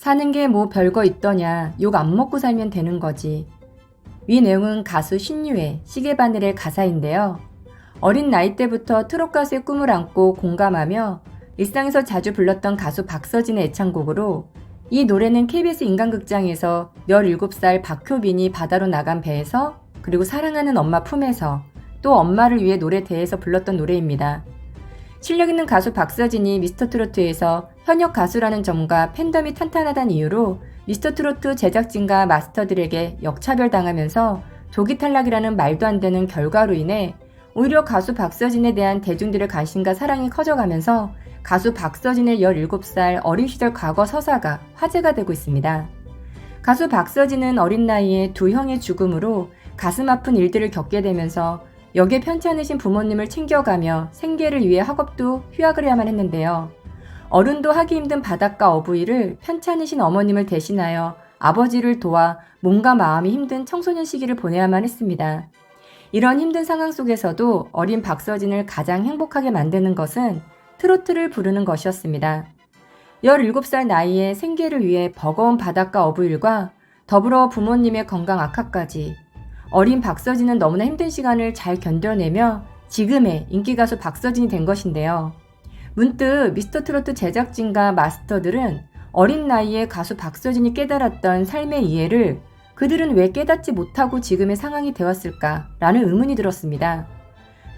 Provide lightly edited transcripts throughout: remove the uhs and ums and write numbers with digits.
사는 게 뭐 별거 있더냐, 욕 안 먹고 살면 되는 거지. 위 내용은 가수 신유의 시계바늘의 가사인데요. 어린 나이 때부터 트롯 가수의 꿈을 안고 공감하며 일상에서 자주 불렀던 가수 박서진의 애창곡으로 이 노래는 KBS 인간극장에서 17살 박효빈이 바다로 나간 배에서 그리고 사랑하는 엄마 품에서 또 엄마를 위해 노래대에서 불렀던 노래입니다. 실력 있는 가수 박서진이 미스터트로트에서 현역 가수라는 점과 팬덤이 탄탄하다는 이유로 미스터트로트 제작진과 마스터들에게 역차별당하면서 조기 탈락이라는 말도 안 되는 결과로 인해 오히려 가수 박서진에 대한 대중들의 관심과 사랑이 커져가면서 가수 박서진의 17살 어린 시절 과거 서사가 화제가 되고 있습니다. 가수 박서진은 어린 나이에 두 형의 죽음으로 가슴 아픈 일들을 겪게 되면서 역에 편찮으신 부모님을 챙겨가며 생계를 위해 학업도 휴학을 해야만 했는데요. 어른도 하기 힘든 바닷가 어부일을 편찮으신 어머님을 대신하여 아버지를 도와 몸과 마음이 힘든 청소년 시기를 보내야만 했습니다. 이런 힘든 상황 속에서도 어린 박서진을 가장 행복하게 만드는 것은 트로트를 부르는 것이었습니다. 17살 나이에 생계를 위해 버거운 바닷가 어부일과 더불어 부모님의 건강 악화까지 어린 박서진은 너무나 힘든 시간을 잘 견뎌내며 지금의 인기가수 박서진이 된 것인데요. 문득 미스터트로트 제작진과 마스터들은 어린 나이에 가수 박서진이 깨달았던 삶의 이해를 그들은 왜 깨닫지 못하고 지금의 상황이 되었을까라는 의문이 들었습니다.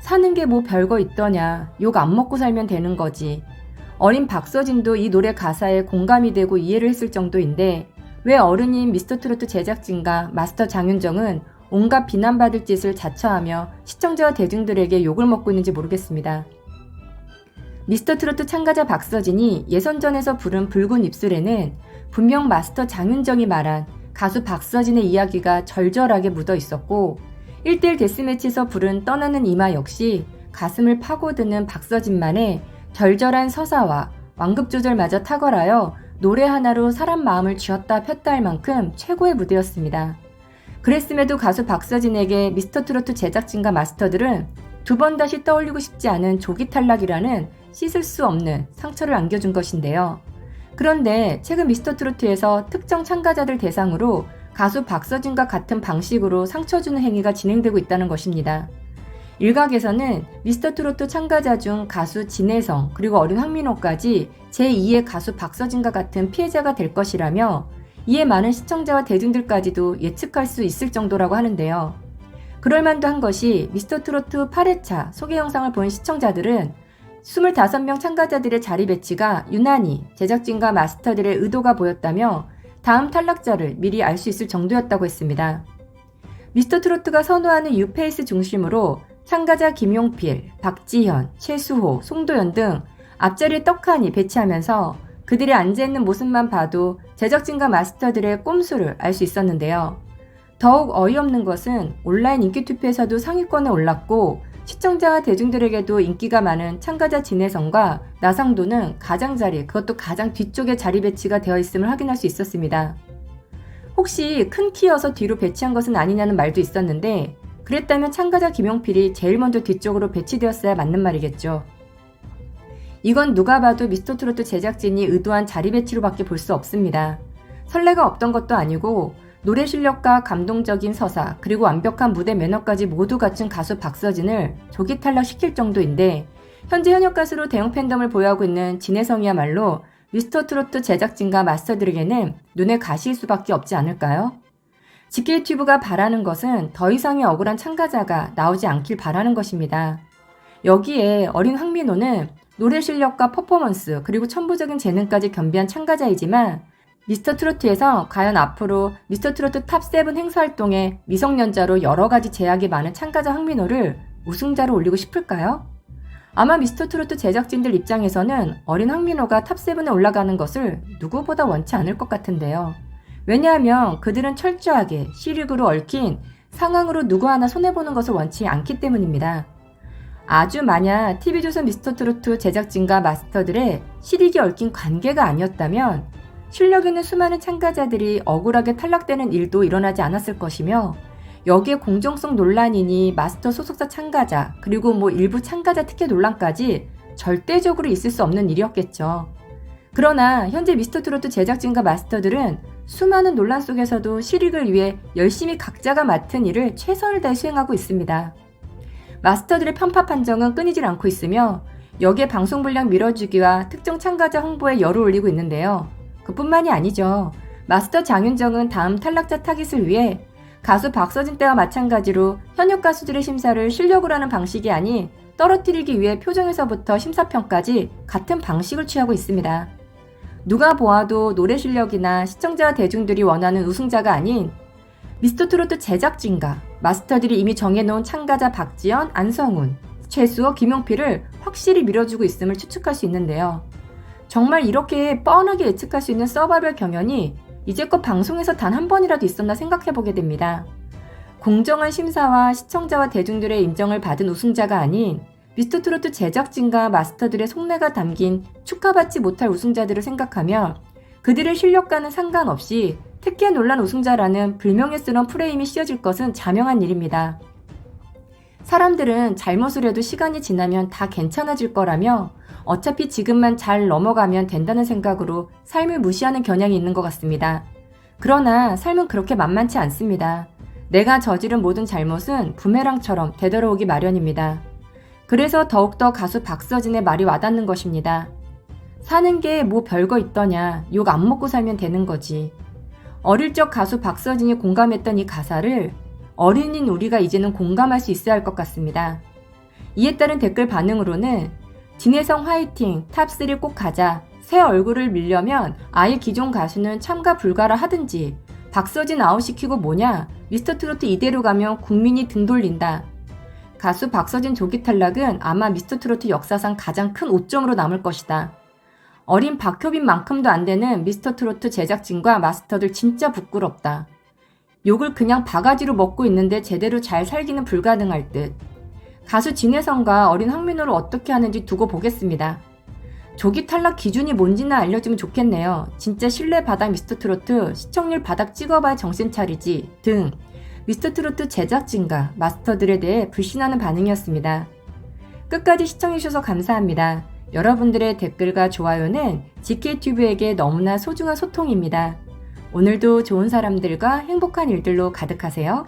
사는 게 뭐 별거 있더냐, 욕 안 먹고 살면 되는 거지. 어린 박서진도 이 노래 가사에 공감이 되고 이해를 했을 정도인데 왜 어른인 미스터트로트 제작진과 마스터 장윤정은 온갖 비난받을 짓을 자처하며 시청자와 대중들에게 욕을 먹고 있는지 모르겠습니다. 미스터트로트 참가자 박서진이 예선전에서 부른 붉은 입술에는 분명 마스터 장윤정이 말한 가수 박서진의 이야기가 절절하게 묻어 있었고 1대1 데스매치에서 부른 떠나는 이마 역시 가슴을 파고드는 박서진만의 절절한 서사와 완급 조절마저 탁월하여 노래 하나로 사람 마음을 쥐었다 폈다 할 만큼 최고의 무대였습니다. 그랬음에도 가수 박서진에게 미스터트로트 제작진과 마스터들은 두 번 다시 떠올리고 싶지 않은 조기 탈락이라는 씻을 수 없는 상처를 안겨준 것인데요. 그런데 최근 미스터트로트에서 특정 참가자들 대상으로 가수 박서진과 같은 방식으로 상처 주는 행위가 진행되고 있다는 것입니다. 일각에서는 미스터트로트 참가자 중 가수 진혜성 그리고 어린 황민호까지 제2의 가수 박서진과 같은 피해자가 될 것이라며 이에 많은 시청자와 대중들까지도 예측할 수 있을 정도라고 하는데요. 그럴만도 한 것이 미스터트로트 8회차 소개 영상을 본 시청자들은 25명 참가자들의 자리 배치가 유난히 제작진과 마스터들의 의도가 보였다며 다음 탈락자를 미리 알 수 있을 정도였다고 했습니다. 미스터트로트가 선호하는 유페이스 중심으로 참가자 김용필, 박지현, 최수호, 송도연 등 앞자리에 떡하니 배치하면서 그들이 앉아있는 모습만 봐도 제작진과 마스터들의 꼼수를 알 수 있었는데요. 더욱 어이없는 것은 온라인 인기 투표에서도 상위권에 올랐고 시청자와 대중들에게도 인기가 많은 참가자 진혜성과 나상도는 가장자리, 그것도 가장 뒤쪽에 자리 배치가 되어 있음을 확인할 수 있었습니다. 혹시 큰 키여서 뒤로 배치한 것은 아니냐는 말도 있었는데 그랬다면 참가자 김용필이 제일 먼저 뒤쪽으로 배치되었어야 맞는 말이겠죠. 이건 누가 봐도 미스터트로트 제작진이 의도한 자리 배치로밖에 볼 수 없습니다. 설레가 없던 것도 아니고 노래 실력과 감동적인 서사 그리고 완벽한 무대 매너까지 모두 갖춘 가수 박서진을 조기 탈락시킬 정도인데 현재 현역 가수로 대형 팬덤을 보유하고 있는 진혜성이야말로 미스터트로트 제작진과 마스터들에게는 눈에 가시일 수밖에 없지 않을까요? GK튜브가 바라는 것은 더 이상의 억울한 참가자가 나오지 않길 바라는 것입니다. 여기에 어린 황민호는 노래 실력과 퍼포먼스 그리고 천부적인 재능까지 겸비한 참가자이지만 미스터트로트에서 과연 앞으로 미스터트로트 탑7 행사 활동에 미성년자로 여러가지 제약이 많은 참가자 황민호를 우승자로 올리고 싶을까요? 아마 미스터트로트 제작진들 입장에서는 어린 황민호가 탑7에 올라가는 것을 누구보다 원치 않을 것 같은데요. 왜냐하면 그들은 철저하게 시릭으로 얽힌 상황으로 누구 하나 손해보는 것을 원치 않기 때문입니다. 아주 만약 TV조선 미스터트로트 제작진과 마스터들의 시릭이 얽힌 관계가 아니었다면 실력 있는 수많은 참가자들이 억울하게 탈락되는 일도 일어나지 않았을 것이며 여기에 공정성 논란이니 마스터 소속사 참가자 그리고 일부 참가자 특혜 논란까지 절대적으로 있을 수 없는 일이었겠죠. 그러나 현재 미스터트로트 제작진과 마스터들은 수많은 논란 속에서도 실익을 위해 열심히 각자가 맡은 일을 최선을 다해 수행하고 있습니다. 마스터들의 편파 판정은 끊이질 않고 있으며 여기에 방송 분량 밀어주기와 특정 참가자 홍보에 열을 올리고 있는데요. 그뿐만이 아니죠. 마스터 장윤정은 다음 탈락자 타깃을 위해 가수 박서진 때와 마찬가지로 현역 가수들의 심사를 실력으로 하는 방식이 아닌 떨어뜨리기 위해 표정에서부터 심사평까지 같은 방식을 취하고 있습니다. 누가 보아도 노래 실력이나 시청자와 대중들이 원하는 우승자가 아닌 미스터트로트 제작진과 마스터들이 이미 정해놓은 참가자 박지연, 안성훈, 최수호, 김용필을 확실히 밀어주고 있음을 추측할 수 있는데요. 정말 이렇게 뻔하게 예측할 수 있는 서바이벌 경연이 이제껏 방송에서 단 한 번이라도 있었나 생각해보게 됩니다. 공정한 심사와 시청자와 대중들의 인정을 받은 우승자가 아닌 미스터트로트 제작진과 마스터들의 속내가 담긴 축하받지 못할 우승자들을 생각하며 그들의 실력과는 상관없이 특혜 논란 우승자라는 불명예스러운 프레임이 씌워질 것은 자명한 일입니다. 사람들은 잘못을 해도 시간이 지나면 다 괜찮아질 거라며 어차피 지금만 잘 넘어가면 된다는 생각으로 삶을 무시하는 경향이 있는 것 같습니다. 그러나 삶은 그렇게 만만치 않습니다. 내가 저지른 모든 잘못은 부메랑처럼 되돌아오기 마련입니다. 그래서 더욱더 가수 박서진의 말이 와닿는 것입니다. 사는 게 뭐 별거 있더냐, 욕 안 먹고 살면 되는 거지. 어릴 적 가수 박서진이 공감했던 이 가사를 어린인 우리가 이제는 공감할 수 있어야 할 것 같습니다. 이에 따른 댓글 반응으로는 진혜성 화이팅, 탑3 꼭 가자, 새 얼굴을 밀려면 아예 기존 가수는 참가 불가라 하든지 박서진 아웃시키고 뭐냐, 미스터트로트 이대로 가면 국민이 등 돌린다. 가수 박서진 조기 탈락은 아마 미스터트로트 역사상 가장 큰 오점으로 남을 것이다. 어린 박효빈만큼도 안 되는 미스터트로트 제작진과 마스터들 진짜 부끄럽다. 욕을 그냥 바가지로 먹고 있는데 제대로 잘 살기는 불가능할 듯. 가수 진혜성과 어린 황민호를 어떻게 하는지 두고 보겠습니다. 조기 탈락 기준이 뭔지나 알려주면 좋겠네요. 진짜 신뢰 바닥 미스터트로트, 시청률 바닥 찍어봐야 정신 차리지 등 미스터트로트 제작진과 마스터들에 대해 불신하는 반응이었습니다. 끝까지 시청해주셔서 감사합니다. 여러분들의 댓글과 좋아요는 GKTV에게 너무나 소중한 소통입니다. 오늘도 좋은 사람들과 행복한 일들로 가득하세요.